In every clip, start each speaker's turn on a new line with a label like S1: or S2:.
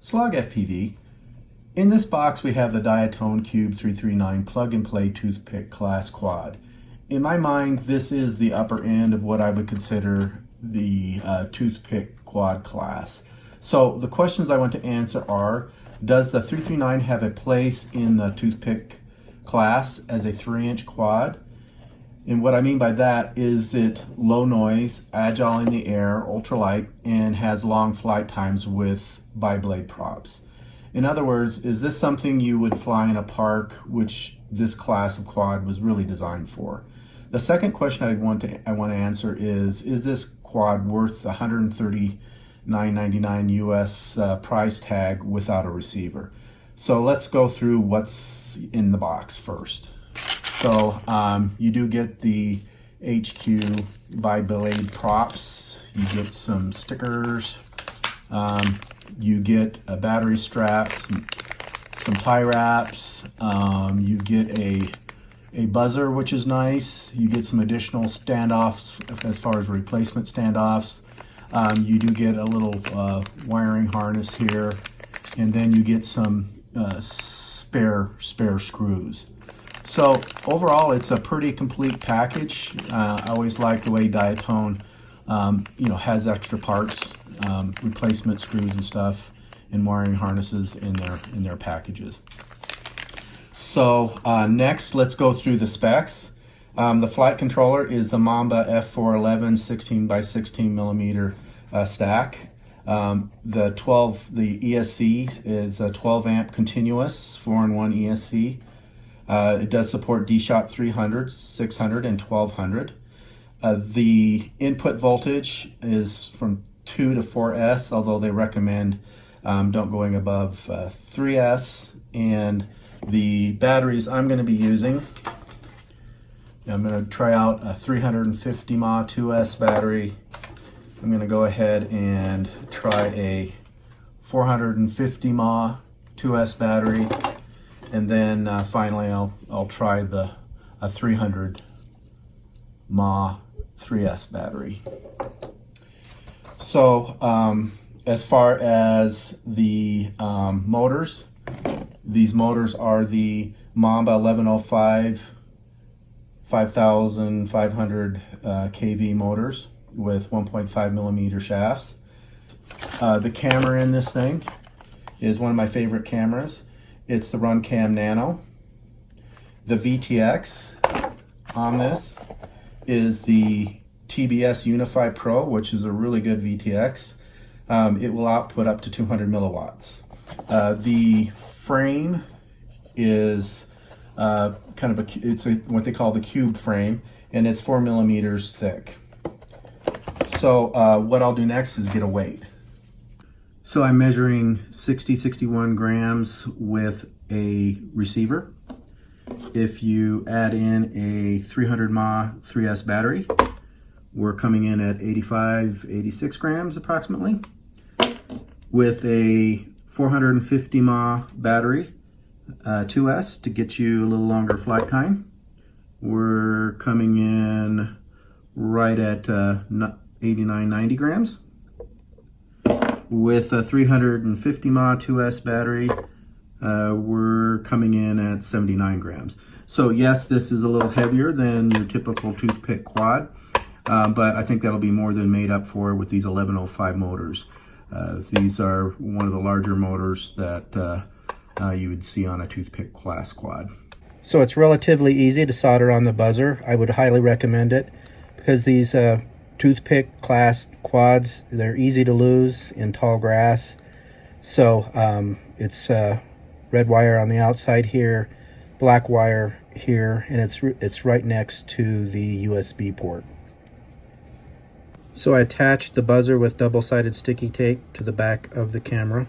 S1: Slog FPV. In this box we have the Diatone GTM-339 plug-and-play toothpick class quad. In my mind, this is the upper end of what I would consider the toothpick quad class. So the questions I want to answer are, does the 339 have a place in the toothpick class as a 3-inch quad? And what I mean by that is it low noise, agile in the air, ultralight, and has long flight times with bi-blade props. In other words, is this something you would fly in a park, which this class of quad was really designed for? The second question I want to answer is this quad worth the $139.99 US price tag without a receiver? So let's go through what's in the box first. So you do get the HQ bi-blade props, you get some stickers, you get a battery strap, some tie wraps, you get a buzzer, which is nice. You get some additional standoffs as far as replacement standoffs. You do get a little wiring harness here, and then you get some spare screws. So overall, it's a pretty complete package. I always like the way Diatone has extra parts, replacement screws and stuff, and wiring harnesses in their packages. So next, let's go through the specs. The flight controller is the Mamba F411 16 by 16 millimeter stack. The ESC is a 12 amp continuous 4-in-1 ESC. It does support D-Shot 300, 600, and 1200. The input voltage is from 2 to 4S, although they recommend don't going above 3S. And the batteries I'm going to be using, I'm going to try out a 350 mAh 2S battery. I'm going to go ahead and try a 450 mAh 2S battery. And then finally, I'll try a 300 mAh 3S battery. So as far as the motors, these motors are the Mamba 1105 5500 kV motors with 1.5 millimeter shafts. The camera in this thing is one of my favorite cameras. It's the Runcam Nano. The VTX on this is the TBS Unify Pro, which is a really good VTX. It will output up to 200 milliwatts. The frame is what they call the cubed frame, and it's 4 millimeters thick. So what I'll do next is get a weight. So I'm measuring 61 grams with a receiver. If you add in a 300 mAh 3S battery, we're coming in at 86 grams approximately. With a 450 mAh battery, 2S, to get you a little longer flight time, we're coming in right at 90 grams. With a 350 mAh 2S battery, we're coming in at 79 grams. So yes, this is a little heavier than your typical toothpick quad, but I think that'll be more than made up for with these 1105 motors. These are one of the larger motors that you would see on a toothpick class quad. So it's relatively easy to solder on the buzzer. I would highly recommend it because these toothpick class quads, they're easy to lose in tall grass. So it's red wire on the outside here, black wire here, and it's right next to the USB port. So I attached the buzzer with double-sided sticky tape to the back of the camera.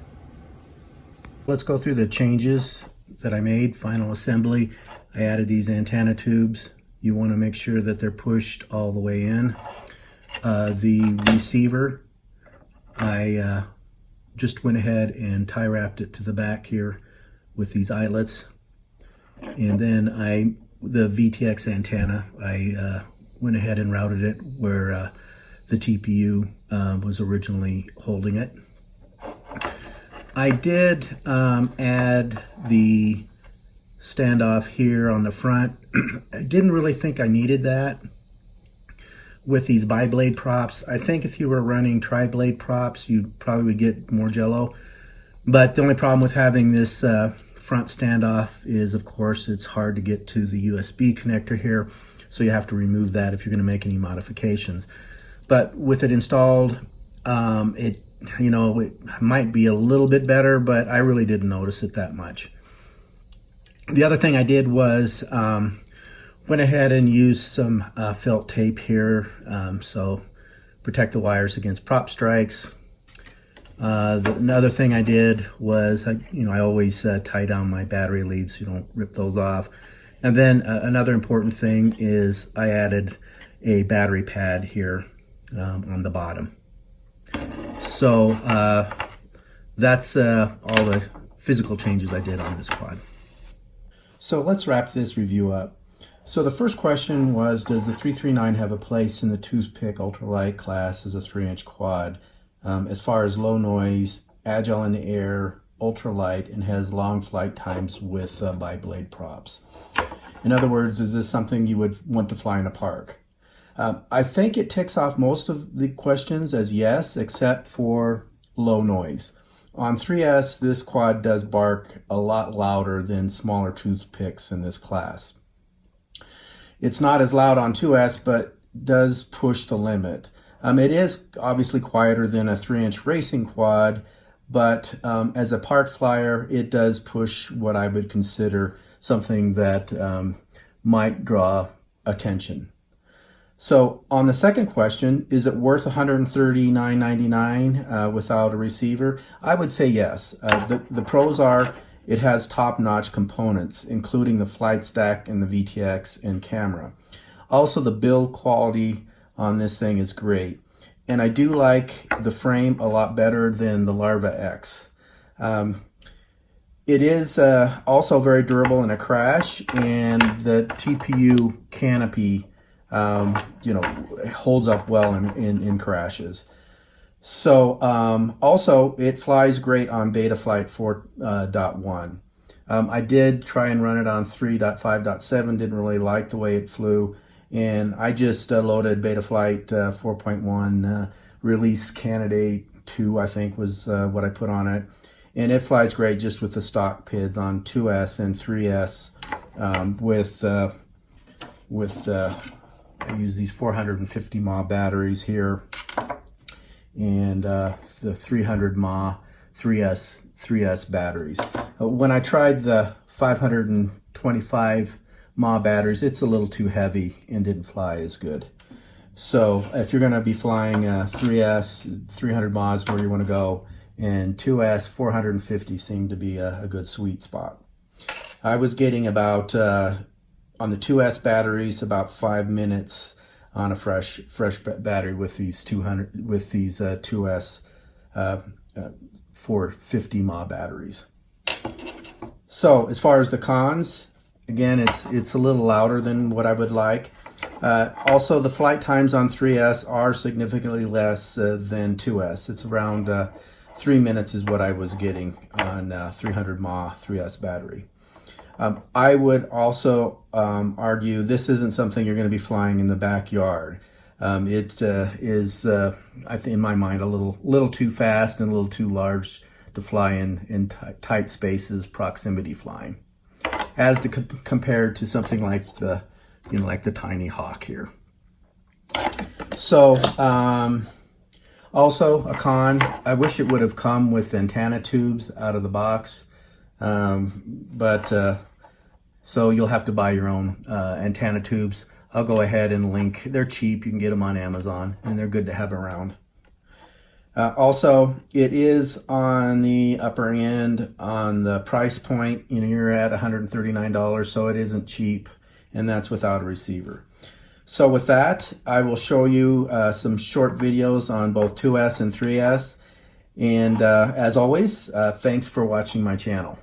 S1: Let's go through the changes that I made. Final assembly, I added these antenna tubes. You want to make sure that they're pushed all the way in. The receiver, I just went ahead and tie wrapped it to the back here with these eyelets. And then the VTX antenna, I went ahead and routed it where the TPU was originally holding it. I did add the standoff here on the front. I didn't really think I needed that with these bi-blade props. I think if you were running tri-blade props, you probably would get more jello. But the only problem with having this front standoff is, of course, it's hard to get to the USB connector here, so you have to remove that if you're going to make any modifications. But with it installed, it might be a little bit better, but I really didn't notice it that much. The other thing I did was went ahead and used some felt tape here, so protect the wires against prop strikes. Another thing I did was, I always tie down my battery leads so you don't rip those off. And then another important thing is I added a battery pad here on the bottom. So that's all the physical changes I did on this quad. So let's wrap this review up. So the first question was, does the 339 have a place in the toothpick ultralight class as a 3-inch quad? As far as low noise, agile in the air, ultralight, and has long flight times with bi-blade props. In other words, is this something you would want to fly in a park? I think it ticks off most of the questions as yes, except for low noise. On 3S, this quad does bark a lot louder than smaller toothpicks in this class. It's not as loud on 2S, but does push the limit. It is obviously quieter than a 3-inch racing quad, but as a park flyer, it does push what I would consider something that might draw attention. So on the second question, is it worth $139.99 without a receiver? I would say yes. The pros are it has top-notch components, including the flight stack and the VTX and camera. Also, the build quality on this thing is great. And I do like the frame a lot better than the Larva X. It is also very durable in a crash, and the TPU canopy holds up well in crashes. So also it flies great on Betaflight 4.1. I did try and run it on 3.5.7, didn't really like the way it flew, and I just loaded Betaflight 4.1 release candidate 2, I think was what I put on it, and it flies great just with the stock PIDs on 2S and 3S with I use these 450 mAh batteries here, and the 300 mAh 3S batteries. When I tried the 525 mAh batteries, it's a little too heavy and didn't fly as good. So if you're going to be flying 3S, 300 mAh is where you want to go, and 2S 450 seemed to be a good sweet spot. I was getting about on the 2S batteries about 5 minutes on a fresh battery with these 2S 450 mAh batteries. So as far as the cons, again, it's a little louder than what I would like. Also, the flight times on 3S are significantly less than 2S. It's around 3 minutes is what I was getting on 300 mAh 3S battery. I would also argue this isn't something you're going to be flying in the backyard. It is, I think, in my mind, a little too fast and a little too large to fly in tight spaces, proximity flying, as to compared to something like the Tiny Hawk here. So, also a con, I wish it would have come with antenna tubes out of the box, so you'll have to buy your own antenna tubes. I'll go ahead and link. They're cheap. You can get them on Amazon, and they're good to have around. Also, it is on the upper end on the price point. You're at $139, so it isn't cheap, and that's without a receiver. So with that, I will show you some short videos on both 2S and 3S. And as always, thanks for watching my channel.